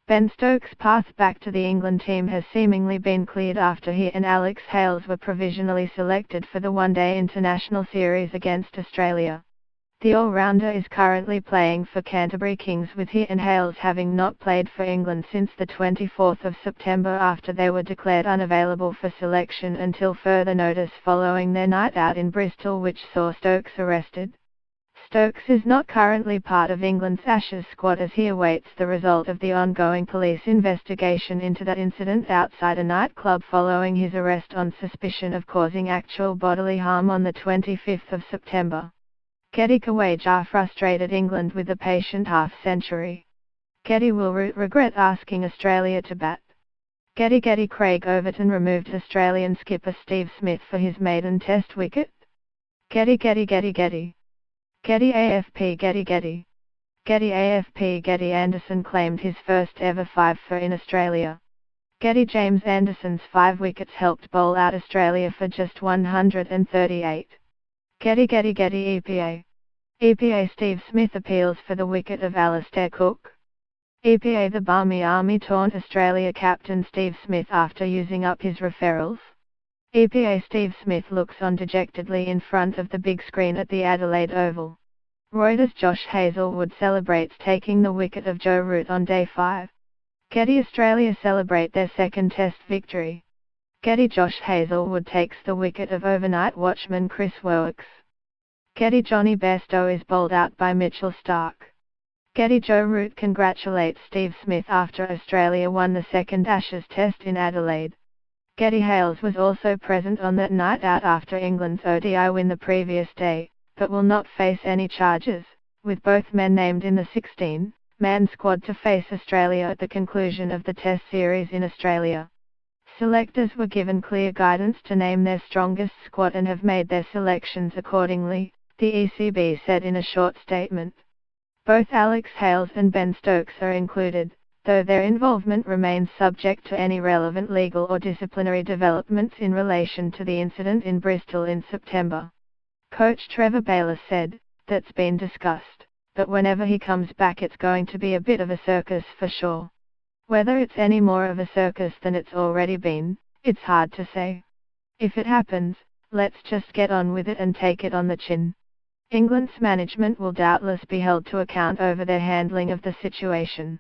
Ben Stokes' path back to the England team has seemingly been cleared after he and Alex Hales were provisionally selected for the one-day international series against Australia. The all-rounder is currently playing for Canterbury Kings, with he and Hales having not played for England since the 24th of September after they were declared unavailable for selection until further notice following their night out in Bristol, which saw Stokes arrested. Stokes is not currently part of England's Ashes squad as he awaits the result of the ongoing police investigation into that incident outside a nightclub following his arrest on suspicion of causing actual bodily harm on the 25th of September. Getty Kawaja frustrated England with a patient half-century. Getty will regret asking Australia to bat. Getty Craig Overton removed Australian skipper Steve Smith for his maiden test wicket. Getty AFP Getty Anderson claimed his first ever 5 for in Australia. James Anderson's 5 wickets helped bowl out Australia for just 138. EPA Steve Smith appeals for the wicket of Alastair Cook. EPA The Barmy Army taunt Australia captain Steve Smith after using up his referrals. EPA Steve Smith looks on dejectedly in front of the big screen at the Adelaide Oval. Reuters Josh Hazlewood celebrates taking the wicket of Joe Root on day 5. Australia celebrate their second test victory. Josh Hazlewood takes the wicket of overnight watchman Chris Woakes. Johnny Bairstow is bowled out by Mitchell Starc. Joe Root congratulates Steve Smith after Australia won the second Ashes test in Adelaide. Hales was also present on that night out after England's ODI win the previous day, but will not face any charges, with both men named in the 16-man squad to face Australia at the conclusion of the Test series in Australia. Selectors were given clear guidance to name their strongest squad and have made their selections accordingly, the ECB said in a short statement. Both Alex Hales and Ben Stokes are included, though their involvement remains subject to any relevant legal or disciplinary developments in relation to the incident in Bristol in September. Coach Trevor Bayliss said, "That's been discussed, but whenever he comes back it's going to be a bit of a circus for sure. Whether it's any more of a circus than it's already been, it's hard to say. If it happens, let's just get on with it and take it on the chin." England's management will doubtless be held to account over their handling of the situation.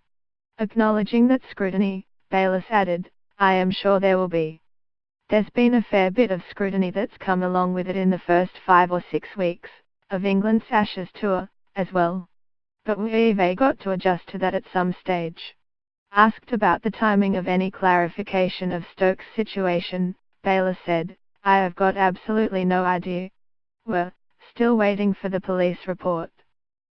Acknowledging that scrutiny, Bayliss added, "I am sure there will be. There's been a fair bit of scrutiny that's come along with it in the first 5 or 6 weeks of England's Ashes tour, as well. But we've got to adjust to that at some stage." Asked about the timing of any clarification of Stokes' situation, Bayliss said, "I have got absolutely no idea. We're still waiting for the police report."